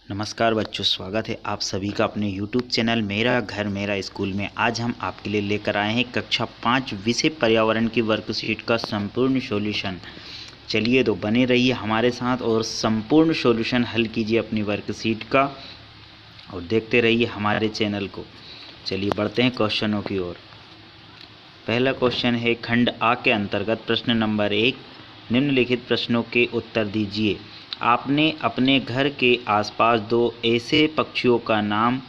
नमस्कार बच्चों, स्वागत है आप सभी का अपने YouTube चैनल मेरा घर मेरा स्कूल में। आज हम आपके लिए लेकर आए हैं कक्षा 5 विषय पर्यावरण की वर्कशीट का संपूर्ण सॉल्यूशन। चलिए तो बने रहिए हमारे साथ और संपूर्ण सॉल्यूशन हल कीजिए अपनी वर्कशीट का और देखते रहिए हमारे चैनल को। चलिए बढ़ते हैं क्वेश्चनों की ओर। पहला क्वेश्चन है खंड आ के अंतर्गत प्रश्न नंबर 1, निम्नलिखित प्रश्नों के उत्तर दीजिए। आपने अपने घर के आसपास 2 ऐसे पक्षियों का नाम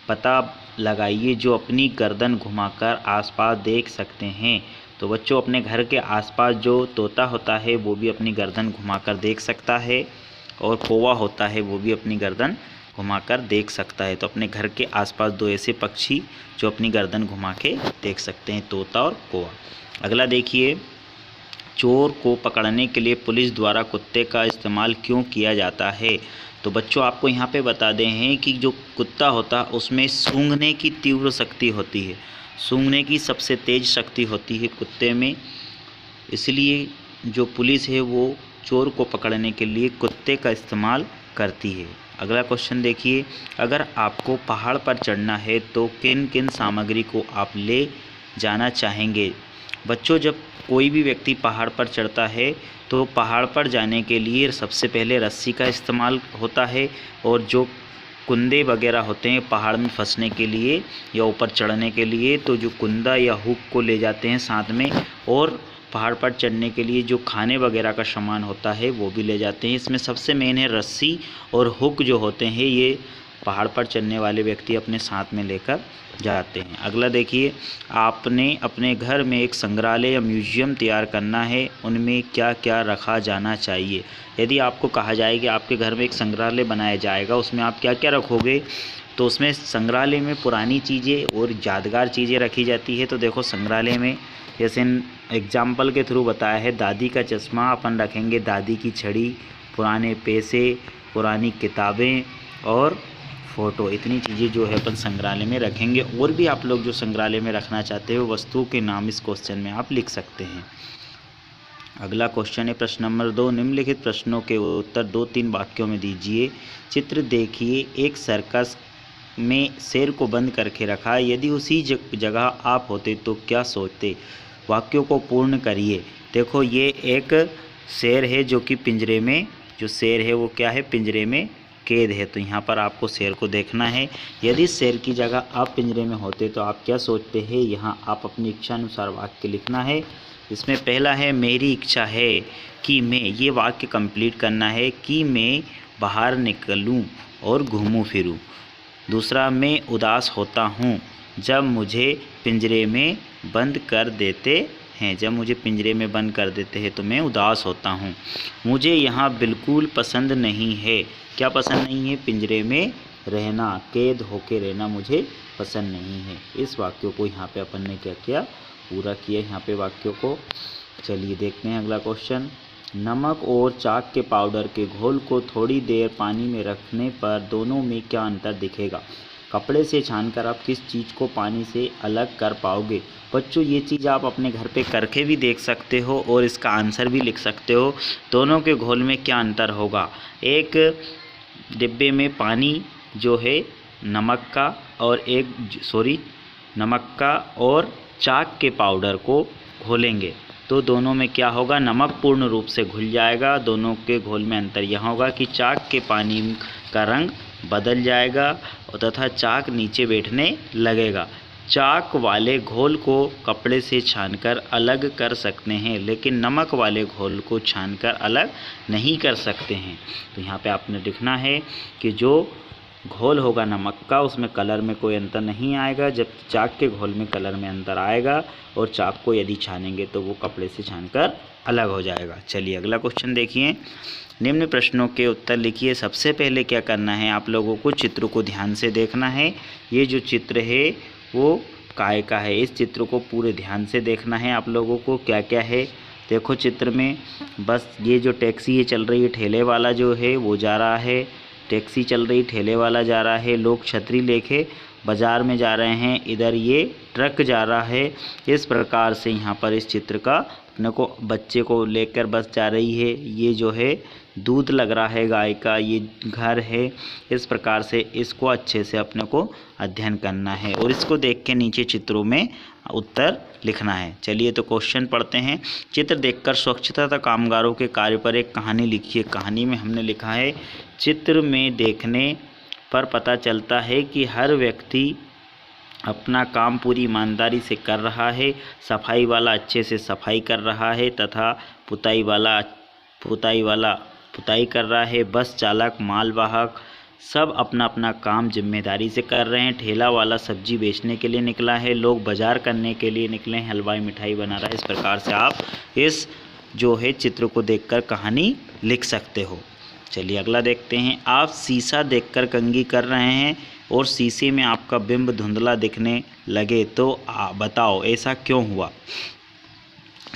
पता लगाइए जो अपनी गर्दन घुमाकर आसपास देख सकते हैं। तो बच्चों, अपने घर के आसपास जो तोता होता है वो भी अपनी गर्दन घुमाकर देख सकता है और कौवा होता है वो भी अपनी गर्दन घुमाकर देख सकता है। तो अपने घर के आसपास 2 ऐसे पक्षी जो अपनी गर्दन घुमा के देख सकते हैं, तोता और कौवा। अगला देखिए, चोर को पकड़ने के लिए पुलिस द्वारा कुत्ते का इस्तेमाल क्यों किया जाता है। तो बच्चों, आपको यहाँ पे बता दें हैं कि जो कुत्ता होता है उसमें सूंघने की तीव्र शक्ति होती है, सूंघने की सबसे तेज़ शक्ति होती है कुत्ते में। इसलिए जो पुलिस है वो चोर को पकड़ने के लिए कुत्ते का इस्तेमाल करती है। अगला क्वेश्चन देखिए, अगर आपको पहाड़ पर चढ़ना है तो किन किन सामग्री को आप ले जाना चाहेंगे। बच्चों, जब कोई भी व्यक्ति पहाड़ पर चढ़ता है तो पहाड़ पर जाने के लिए सबसे पहले रस्सी का इस्तेमाल होता है और जो कुंदे वगैरह होते हैं पहाड़ में फंसने के लिए या ऊपर चढ़ने के लिए, तो जो कुंदा या हुक को ले जाते हैं साथ में। और पहाड़ पर चढ़ने के लिए जो खाने वगैरह का सामान होता है वो भी ले जाते हैं। इसमें सबसे मेन है रस्सी और हुक जो होते हैं, ये पहाड़ पर चढ़ने वाले व्यक्ति अपने साथ में लेकर जाते हैं। अगला देखिए, आपने अपने घर में एक संग्रहालय या म्यूजियम तैयार करना है, उनमें क्या क्या रखा जाना चाहिए। यदि आपको कहा जाए कि आपके घर में एक संग्रहालय बनाया जाएगा, उसमें आप क्या क्या रखोगे, तो उसमें संग्रहालय में पुरानी चीज़ें और यादगार चीज़ें रखी जाती है। तो देखो, संग्रहालय में जैसे एग्जाम्पल के थ्रू बताया है, दादी का चश्मा अपन रखेंगे, दादी की छड़ी, पुराने पैसे, पुरानी किताबें और फ़ोटो, इतनी चीज़ें जो है अपन संग्रहालय में रखेंगे। और भी आप लोग जो संग्रहालय में रखना चाहते हो वस्तुओं के नाम इस क्वेश्चन में आप लिख सकते हैं। अगला क्वेश्चन है प्रश्न नंबर 2, निम्नलिखित प्रश्नों के उत्तर 2-3 वाक्यों में दीजिए। चित्र देखिए, एक सर्कस में शेर को बंद करके रखा, यदि उसी जगह आप होते तो क्या सोचते। वाक्यों को पूर्ण करिए। देखो, ये एक शेर है जो कि पिंजरे में, जो शेर है वो क्या है, पिंजरे में कैद है। तो यहाँ पर आपको शेर को देखना है। यदि शेर की जगह आप पिंजरे में होते तो आप क्या सोचते हैं, यहाँ आप अपनी इच्छा अनुसार वाक्य लिखना है। इसमें पहला है, मेरी इच्छा है कि मैं, ये वाक्य कंप्लीट करना है कि मैं बाहर निकलूं और घूमूं फिरूं। दूसरा, मैं उदास होता हूँ जब मुझे पिंजरे में बंद कर देते हैं, जब मुझे पिंजरे में बंद कर देते हैं तो मैं उदास होता हूँ। मुझे यहाँ बिल्कुल पसंद नहीं है, क्या पसंद नहीं है, पिंजरे में रहना, कैद होके रहना मुझे पसंद नहीं है। इस वाक्यों को यहाँ पे अपन ने क्या किया, पूरा किया यहाँ पे वाक्यों को। चलिए देखते हैं अगला क्वेश्चन। नमक और चाक के पाउडर के घोल को थोड़ी देर पानी में रखने पर दोनों में क्या अंतर दिखेगा। कपड़े से छानकर आप किस चीज़ को पानी से अलग कर पाओगे। बच्चों, ये चीज़ आप अपने घर पे करके भी देख सकते हो और इसका आंसर भी लिख सकते हो। दोनों के घोल में क्या अंतर होगा। एक डिब्बे में पानी जो है नमक का और नमक का और चाक के पाउडर को घोलेंगे तो दोनों में क्या होगा, नमक पूर्ण रूप से घुल जाएगा। दोनों के घोल में अंतर यह होगा कि चाक के पानी का रंग बदल जाएगा और तथा चाक नीचे बैठने लगेगा। चाक वाले घोल को कपड़े से छानकर अलग कर सकते हैं, लेकिन नमक वाले घोल को छानकर अलग नहीं कर सकते हैं। तो यहाँ पे आपने लिखना है कि जो घोल होगा नमक का, उसमें कलर में कोई अंतर नहीं आएगा, जबकि चाक के घोल में कलर में अंतर आएगा और चाक को यदि छानेंगे तो वो कपड़े से छानकर अलग हो जाएगा। चलिए अगला क्वेश्चन देखिए। निम्न प्रश्नों के उत्तर लिखिए। सबसे पहले क्या करना है, आप लोगों को चित्र को ध्यान से देखना है। ये जो चित्र है वो काय का है, इस चित्र को पूरे ध्यान से देखना है आप लोगों को। क्या क्या है देखो चित्र में, बस ये जो टैक्सी है चल रही है, ठेले वाला जो है वो जा रहा है, टैक्सी चल रही, ठेले वाला जा रहा है, लोग छतरी लेके बाज़ार में जा रहे हैं, इधर ये ट्रक जा रहा है। इस प्रकार से यहाँ पर इस चित्र का अपने को बच्चे को लेकर बस जा रही है। ये जो है दूध लग रहा है गाय का, ये घर है। इस प्रकार से इसको अच्छे से अपने को अध्ययन करना है और इसको देख के नीचे चित्रों में उत्तर लिखना है। चलिए तो क्वेश्चन पढ़ते हैं। चित्र देखकर स्वच्छता कामगारों के कार्य पर एक कहानी लिखिए। कहानी में हमने लिखा है, चित्र में देखने पर पता चलता है कि हर व्यक्ति अपना काम पूरी ईमानदारी से कर रहा है। सफाई वाला अच्छे से सफाई कर रहा है तथा पुताई वाला पुताई कर रहा है। बस चालक, मालवाहक सब अपना अपना काम जिम्मेदारी से कर रहे हैं। ठेला वाला सब्जी बेचने के लिए निकला है। लोग बाजार करने के लिए निकले हैं। हलवाई मिठाई बना रहा है। इस प्रकार से आप इस जो है चित्र को देखकर कहानी लिख सकते हो। चलिए अगला देखते हैं। आप शीशा देखकर कंघी कर रहे हैं और शीशे में आपका बिंब धुंधला दिखने लगे तो बताओ ऐसा क्यों हुआ।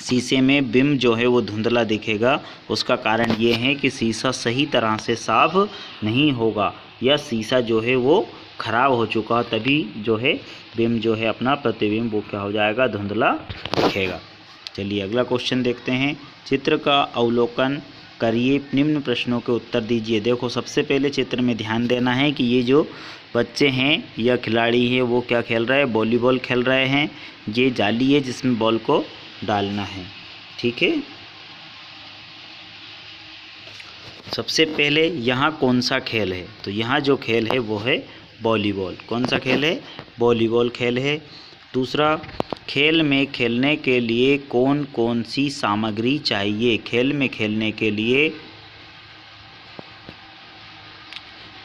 शीशे में बिंब जो है वो धुंधला दिखेगा, उसका कारण ये है कि शीशा सही तरह से साफ नहीं होगा या शीशा जो है वो खराब हो चुका, तभी जो है बिंब जो है अपना प्रतिबिंब वो क्या हो जाएगा, धुंधला दिखेगा। चलिए अगला क्वेश्चन देखते हैं। चित्र का अवलोकन करिए, निम्न प्रश्नों के उत्तर दीजिए। देखो सबसे पहले चित्र में ध्यान देना है कि ये जो बच्चे हैं या खिलाड़ी हैं वो क्या खेल रहे हैं, वॉलीबॉल खेल रहे हैं। ये जाली है जिसमें बॉल को डालना है, ठीक है। सबसे पहले यहाँ कौन सा खेल है, तो यहाँ जो खेल है वो है वॉलीबॉल। कौन सा खेल है, वॉलीबॉल खेल है। दूसरा, खेल में खेलने के लिए कौन कौन सी सामग्री चाहिए। खेल में खेलने के लिए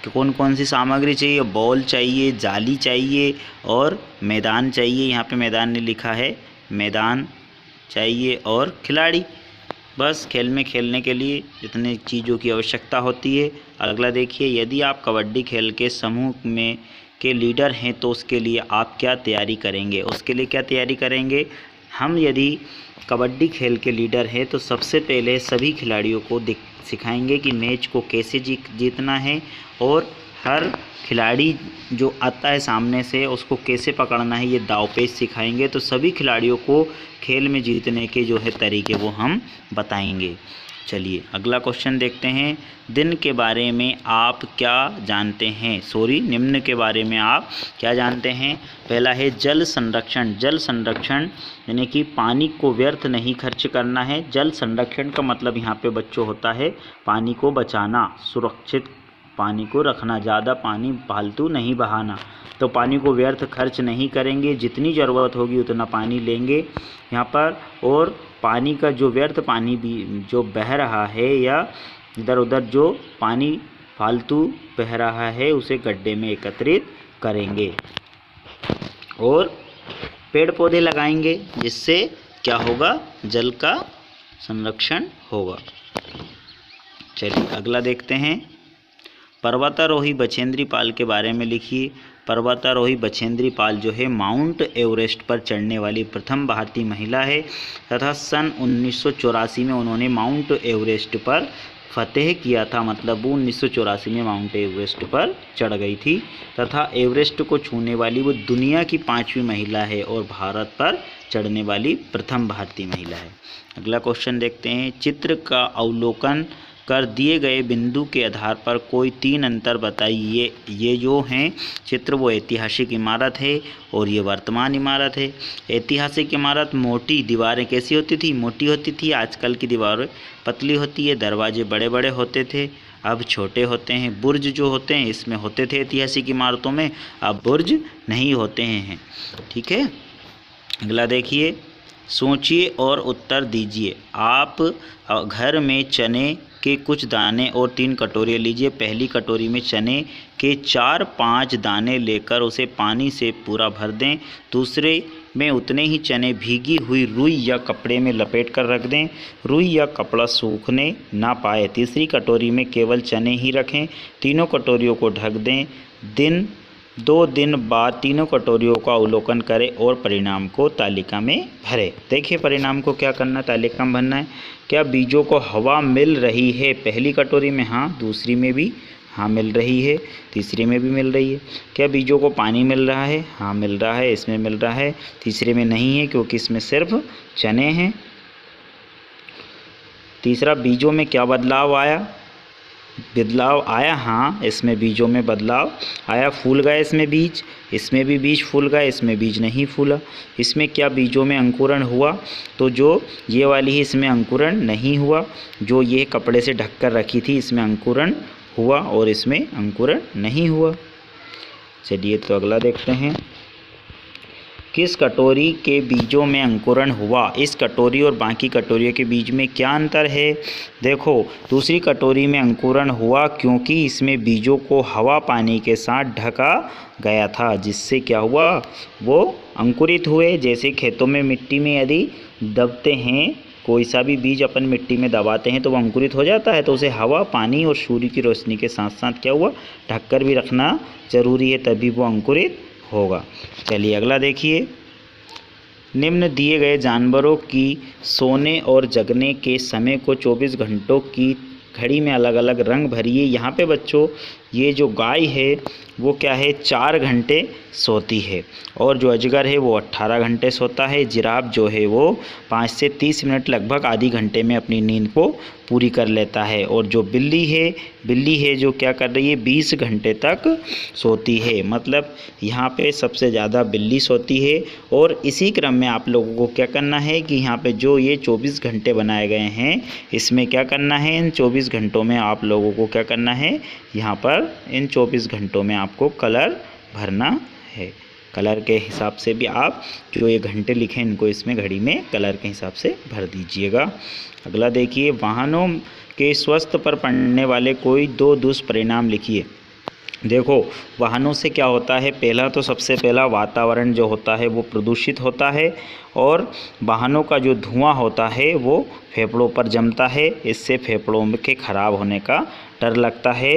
कौन कौन सी सामग्री चाहिए, बॉल चाहिए, जाली चाहिए और मैदान चाहिए। यहाँ पे मैदान ने लिखा है, मैदान चाहिए और खिलाड़ी। बस खेल में खेलने के लिए जितने चीज़ों की आवश्यकता होती है। अगला देखिए, यदि आप कबड्डी खेल के समूह में के लीडर हैं तो उसके लिए आप क्या तैयारी करेंगे। उसके लिए क्या तैयारी करेंगे, हम यदि कबड्डी खेल के लीडर हैं तो सबसे पहले सभी खिलाड़ियों को सिखाएंगे कि मैच को कैसे जीतना है और हर खिलाड़ी जो आता है सामने से उसको कैसे पकड़ना है, ये दांवपेच सिखाएंगे। तो सभी खिलाड़ियों को खेल में जीतने के जो है तरीके वो हम बताएंगे। चलिए अगला क्वेश्चन देखते हैं। दिन के बारे में आप क्या जानते हैं, निम्न के बारे में आप क्या जानते हैं। पहला है जल संरक्षण। जल संरक्षण यानी कि पानी को व्यर्थ नहीं खर्च करना है। जल संरक्षण का मतलब यहाँ पे बच्चों होता है पानी को बचाना, सुरक्षित पानी को रखना, ज़्यादा पानी फालतू नहीं बहाना। तो पानी को व्यर्थ खर्च नहीं करेंगे, जितनी ज़रूरत होगी उतना पानी लेंगे यहाँ पर। और पानी का जो व्यर्थ पानी भी जो बह रहा है या इधर उधर जो पानी फालतू बह रहा है उसे गड्ढे में एकत्रित करेंगे और पेड़ पौधे लगाएंगे, जिससे क्या होगा, जल का संरक्षण होगा। चलिए अगला देखते हैं। पर्वतारोही बछेंद्री पाल के बारे में लिखिए। पर्वतारोही बछेंद्री पाल जो है माउंट एवरेस्ट पर चढ़ने वाली प्रथम भारतीय महिला है तथा सन 1984 में उन्होंने माउंट एवरेस्ट पर फतेह किया था। मतलब वो 1984 में माउंट एवरेस्ट पर चढ़ गई थी तथा एवरेस्ट को छूने वाली वो दुनिया की 5वीं महिला है और भारत पर चढ़ने वाली प्रथम भारतीय महिला है। अगला क्वेश्चन देखते हैं। चित्र का अवलोकन कर दिए गए बिंदु के आधार पर कोई 3 अंतर बताइए। ये जो हैं चित्र वो ऐतिहासिक इमारत है और ये वर्तमान इमारत है। ऐतिहासिक इमारत मोटी दीवारें कैसी होती थी, मोटी होती थी। आजकल की दीवारें पतली होती है। दरवाजे बड़े बड़े होते थे, अब छोटे होते हैं। बुर्ज जो होते हैं इसमें होते थे ऐतिहासिक इमारतों में, अब बुर्ज नहीं होते हैं, ठीक है। अगला देखिए, सोचिए और उत्तर दीजिए। आप घर में चने के कुछ दाने और 3 कटोरियाँ लीजिए। पहली कटोरी में चने के 4-5 दाने लेकर उसे पानी से पूरा भर दें। दूसरे में उतने ही चने भीगी हुई रुई या कपड़े में लपेट कर रख दें, रुई या कपड़ा सूखने ना पाए। तीसरी कटोरी में केवल चने ही रखें। तीनों कटोरियों को ढक दें। 2 दिन बाद तीनों कटोरियों का अवलोकन करें और परिणाम को तालिका में भरें। देखिए परिणाम को क्या करना है, तालिका में भरना है। क्या बीजों को हवा मिल रही है, पहली कटोरी में हाँ, दूसरी में भी हाँ मिल रही है, तीसरी में भी मिल रही है। क्या बीजों को पानी मिल रहा है, हाँ मिल रहा है, इसमें मिल रहा है। तीसरे में नहीं है क्योंकि इसमें सिर्फ चने हैं। तीसरा, बीजों में क्या बदलाव आया? बदलाव आया, हाँ, इसमें बीजों में बदलाव आया। फूल गए इसमें बीज, इसमें भी बीज फूल गए, इसमें बीज नहीं फूला। इसमें क्या बीजों में अंकुरण हुआ? तो जो ये वाली है इसमें अंकुरण नहीं हुआ। जो ये कपड़े से ढककर रखी थी इसमें अंकुरण हुआ और इसमें अंकुरण नहीं हुआ। चलिए तो अगला देखते हैं। किस कटोरी के बीजों में अंकुरण हुआ? इस कटोरी और बाकी कटोरियों के बीज में क्या अंतर है? देखो, दूसरी कटोरी में अंकुरण हुआ क्योंकि इसमें बीजों को हवा पानी के साथ ढका गया था, जिससे क्या हुआ? वो अंकुरित हुए। जैसे खेतों में मिट्टी में यदि दबते हैं, कोई सा भी बीज अपन मिट्टी में दबाते हैं तो वो अंकुरित हो जाता है, तो उसे हवा, पानी और सूर्य की रोशनी के साथ साथ क्या हुआ? ढककर भी रखना जरूरी है, तभी वो अंकुरित होगा। चलिए अगला देखिए। निम्न दिए गए जानवरों की सोने और जगने के समय को 24 घंटों की घड़ी में अलग अलग रंग भरिए। यहाँ पे बच्चों ये जो गाय है वो क्या है? 4 घंटे सोती है, और जो अजगर है वो 18 घंटे सोता है। जिराफ जो है वो 5 से 30 मिनट लगभग आधी घंटे में अपनी नींद को पूरी कर लेता है। और जो बिल्ली है जो क्या कर रही है? 20 घंटे तक सोती है। मतलब यहाँ पे सबसे ज़्यादा बिल्ली सोती है। और इसी क्रम में आप लोगों को क्या करना है कि यहाँ पे जो ये 24 घंटे बनाए गए हैं, इसमें क्या करना है? इन 24 घंटों में आप लोगों को क्या करना है? यहाँ पर इन 24 घंटों में आपको कलर भरना है। कलर के हिसाब से भी आप जो ये घंटे लिखे इनको इसमें घड़ी में कलर के हिसाब से भर दीजिएगा। अगला देखिए। वाहनों के स्वास्थ्य पर पड़ने वाले कोई 2 दुष्परिणाम लिखिए। देखो, वाहनों से क्या होता है? पहला तो सबसे पहला वातावरण जो होता है वो प्रदूषित होता है, और वाहनों का जो धुआं होता है वो फेफड़ों पर जमता है। इससे फेफड़ों के खराब होने का डर लगता है,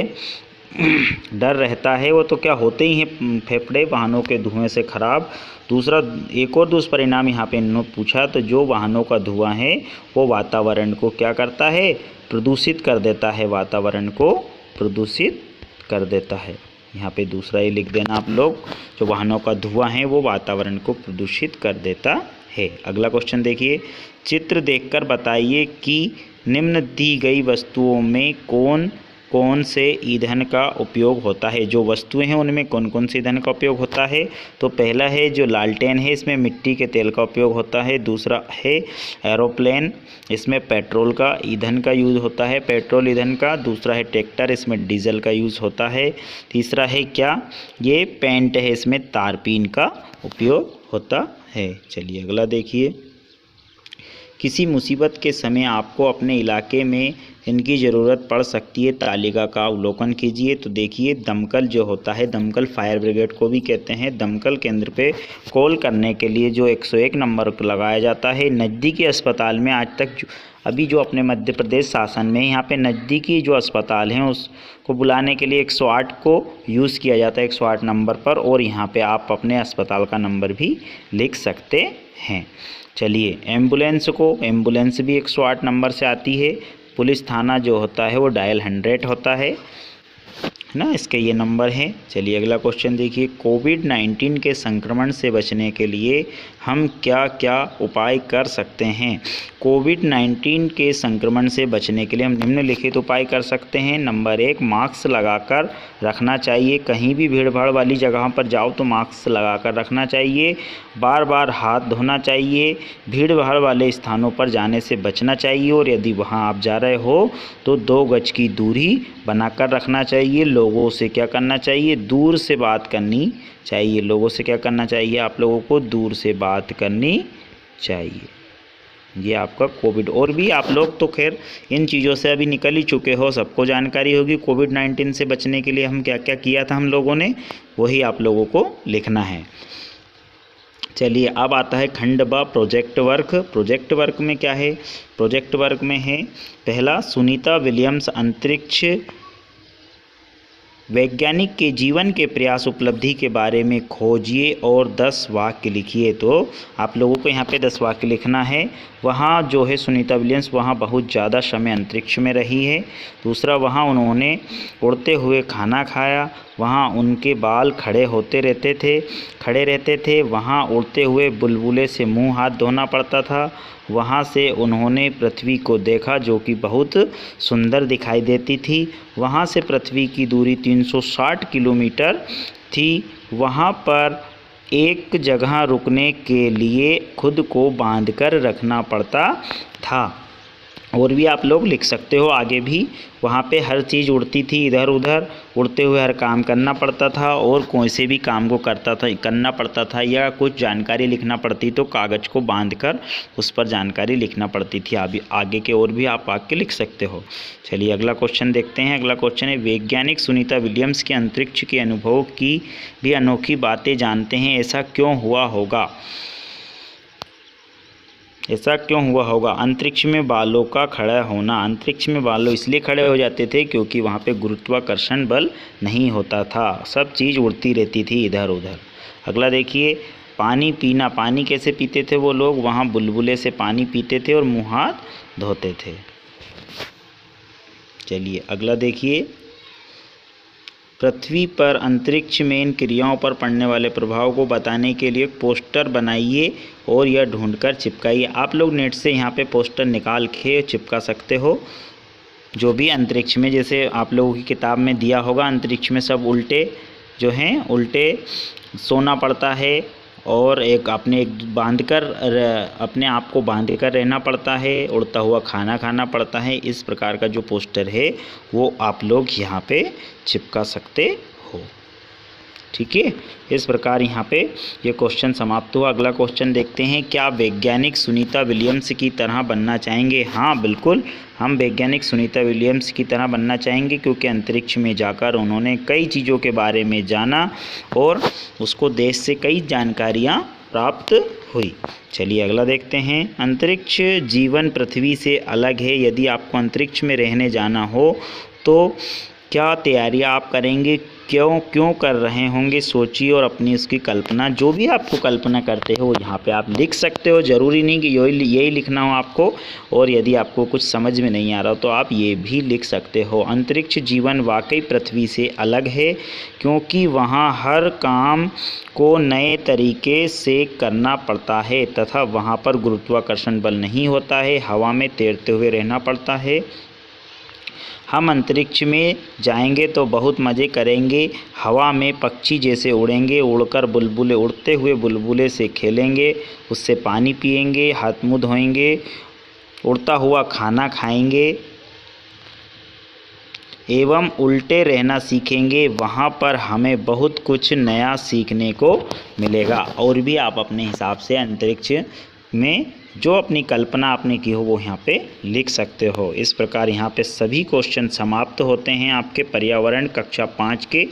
डर रहता है। वो तो क्या होते ही हैं फेफड़े वाहनों के धुएं से खराब। दूसरा, एक और दुष्परिणाम यहाँ पे इन्होंने पूछा, तो जो वाहनों का धुआं है वो वातावरण को क्या करता है? प्रदूषित कर देता है, वातावरण को प्रदूषित कर देता है। यहाँ पे दूसरा ही लिख देना आप लोग, जो वाहनों का धुआं है वो वातावरण को प्रदूषित कर देता है। अगला क्वेश्चन देखिए। चित्र देखकर बताइए कि निम्न दी गई वस्तुओं में कौन कौन से ईंधन का उपयोग होता है? जो वस्तुएं हैं उनमें कौन कौन से ईंधन का उपयोग होता है? तो पहला है जो लालटेन है, इसमें मिट्टी के तेल का उपयोग होता है। दूसरा है एरोप्लेन, इसमें पेट्रोल का ईंधन का यूज़ होता है, पेट्रोल ईंधन का। दूसरा है ट्रैक्टर, इसमें डीजल का यूज़ होता है। तीसरा है क्या? ये पेंट है, इसमें तारपीन का उपयोग होता है। चलिए अगला देखिए। किसी मुसीबत के समय आपको अपने इलाके में इनकी ज़रूरत पड़ सकती है, तालिका का अवलोकन कीजिए। तो देखिए, दमकल जो होता है, दमकल फायर ब्रिगेड को भी कहते हैं। दमकल केंद्र पे कॉल करने के लिए जो 101 नंबर लगाया जाता है। नज़दीकी अस्पताल में आज तक अभी जो अपने मध्य प्रदेश शासन में यहाँ पे नज़दीकी जो अस्पताल हैं उसको बुलाने के लिए 108 को यूज़ किया जाता है, 108 नंबर पर। और यहाँ पे आप अपने अस्पताल का नंबर भी लिख सकते हैं। चलिए, एम्बुलेंस भी 108 नंबर से आती है। पुलिस थाना जो होता है वो डायल 100 होता है ना, इसके ये नंबर हैं। चलिए अगला क्वेश्चन देखिए। कोविड-19 के संक्रमण से बचने के लिए हम क्या क्या उपाय कर सकते हैं? कोविड-19 के संक्रमण से बचने के लिए हम निम्नलिखित उपाय कर सकते हैं। नंबर 1, मास्क लगाकर रखना चाहिए। कहीं भी भीड़ भाड़ वाली जगह पर जाओ तो मास्क लगाकर रखना चाहिए। बार बार हाथ धोना चाहिए। भीड़ भाड़ वाले स्थानों पर जाने से बचना चाहिए, और यदि वहां आप जा रहे हो तो 2 गज की दूरी बनाकर रखना चाहिए। लोगों से क्या करना चाहिए? दूर से बात करनी चाहिए। लोगों से क्या करना चाहिए? आप लोगों को दूर से बात करनी चाहिए। ये आपका कोविड। और भी आप लोग तो खैर इन चीज़ों से अभी निकल ही चुके हो, सबको जानकारी होगी कोविड-19 से बचने के लिए हम क्या क्या किया था हम लोगों ने, वही आप लोगों को लिखना है। चलिए अब आता है खंड ब, प्रोजेक्ट वर्क। प्रोजेक्ट वर्क में क्या है? प्रोजेक्ट वर्क में है पहला, सुनीता विलियम्स अंतरिक्ष वैज्ञानिक के जीवन के प्रयास उपलब्धि के बारे में खोजिए और 10 वाक्य लिखिए। तो आप लोगों को यहाँ पे 10 वाक्य लिखना है। वहाँ जो है सुनीता विलियम्स वहाँ बहुत ज़्यादा समय अंतरिक्ष में रही है। दूसरा, वहाँ उन्होंने उड़ते हुए खाना खाया, वहाँ उनके बाल खड़े रहते थे, वहाँ उड़ते हुए बुलबुले से मुंह हाथ धोना पड़ता था। वहाँ से उन्होंने पृथ्वी को देखा जो कि बहुत सुंदर दिखाई देती थी। वहाँ से पृथ्वी की दूरी 360 किलोमीटर थी। वहाँ पर एक जगह रुकने के लिए खुद को बांधकर रखना पड़ता था। और भी आप लोग लिख सकते हो आगे भी। वहाँ पे हर चीज़ उड़ती थी, इधर उधर उड़ते हुए हर काम करना पड़ता था, और कोई से भी काम को करना पड़ता था या कुछ जानकारी लिखना पड़ती तो कागज़ को बांधकर उस पर जानकारी लिखना पड़ती थी। अभी आगे के और भी आप वाक्य लिख सकते हो। चलिए अगला क्वेश्चन देखते हैं। अगला क्वेश्चन है, वैज्ञानिक सुनीता विलियम्स के अंतरिक्ष के अनुभव की भी अनोखी बातें जानते हैं, ऐसा क्यों हुआ होगा? अंतरिक्ष में बालों का खड़ा होना। अंतरिक्ष में बालों इसलिए खड़े हो जाते थे क्योंकि वहाँ पे गुरुत्वाकर्षण बल नहीं होता था, सब चीज़ उड़ती रहती थी इधर उधर। अगला देखिए, पानी पीना। पानी कैसे पीते थे वो लोग? वहाँ बुलबुले से पानी पीते थे और मुँह हाथ धोते थे। चलिए अगला देखिए, पृथ्वी पर अंतरिक्ष में इन क्रियाओं पर पड़ने वाले प्रभाव को बताने के लिए एक पोस्टर बनाइए और यह ढूंढकर चिपकाइए। आप लोग नेट से यहाँ पे पोस्टर निकाल के चिपका सकते हो। जो भी अंतरिक्ष में, जैसे आप लोगों की किताब में दिया होगा, अंतरिक्ष में सब उल्टे जो हैं, उल्टे सोना पड़ता है और अपने आप को बांध कर रहना पड़ता है, उड़ता हुआ खाना खाना पड़ता है। इस प्रकार का जो पोस्टर है वो आप लोग यहाँ पे चिपका सकते हो। ठीक है, इस प्रकार यहाँ पे ये क्वेश्चन समाप्त हुआ। अगला क्वेश्चन देखते हैं, क्या वैज्ञानिक सुनीता विलियम्स की तरह बनना चाहेंगे? हाँ बिल्कुल, हम वैज्ञानिक सुनीता विलियम्स की तरह बनना चाहेंगे क्योंकि अंतरिक्ष में जाकर उन्होंने कई चीज़ों के बारे में जाना और उसको देश से कई जानकारियाँ प्राप्त हुई। चलिए अगला देखते हैं, अंतरिक्ष जीवन पृथ्वी से अलग है। यदि आपको अंतरिक्ष में रहने जाना हो तो क्या तैयारियां आप करेंगे, क्यों कर रहे होंगे? सोचिए और अपनी उसकी कल्पना, जो भी आपको कल्पना करते हो यहाँ पे आप लिख सकते हो। ज़रूरी नहीं कि यही लिखना हो आपको, और यदि आपको कुछ समझ में नहीं आ रहा तो आप ये भी लिख सकते हो। अंतरिक्ष जीवन वाकई पृथ्वी से अलग है क्योंकि वहाँ हर काम को नए तरीके से करना पड़ता है तथा वहाँ पर गुरुत्वाकर्षण बल नहीं होता है, हवा में तैरते हुए रहना पड़ता है। हम अंतरिक्ष में जाएंगे तो बहुत मज़े करेंगे, हवा में पक्षी जैसे उड़ेंगे, उड़ते हुए बुलबुले से खेलेंगे, उससे पानी पिएंगे, हाथ मुँह धोएंगे, उड़ता हुआ खाना खाएंगे एवं उल्टे रहना सीखेंगे। वहाँ पर हमें बहुत कुछ नया सीखने को मिलेगा। और भी आप अपने हिसाब से अंतरिक्ष में जो अपनी कल्पना आपने की हो वो यहाँ पे लिख सकते हो। इस प्रकार यहाँ पे सभी क्वेश्चन समाप्त होते हैं। आपके पर्यावरण कक्षा 5 के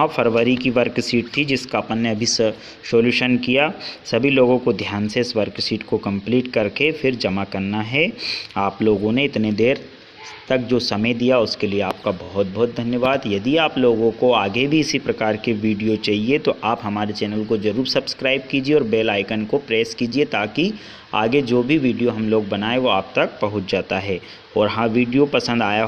फरवरी की वर्कशीट थी जिसका अपन ने अभी सॉल्यूशन किया। सभी लोगों को ध्यान से इस वर्कशीट को कंप्लीट करके फिर जमा करना है। आप लोगों ने इतने देर तक जो समय दिया उसके लिए आपका बहुत बहुत धन्यवाद। यदि आप लोगों को आगे भी इसी प्रकार के वीडियो चाहिए तो आप हमारे चैनल को ज़रूर सब्सक्राइब कीजिए और बेल आइकन को प्रेस कीजिए ताकि आगे जो भी वीडियो हम लोग बनाए वो आप तक पहुंच जाता है। और हाँ, वीडियो पसंद आया हो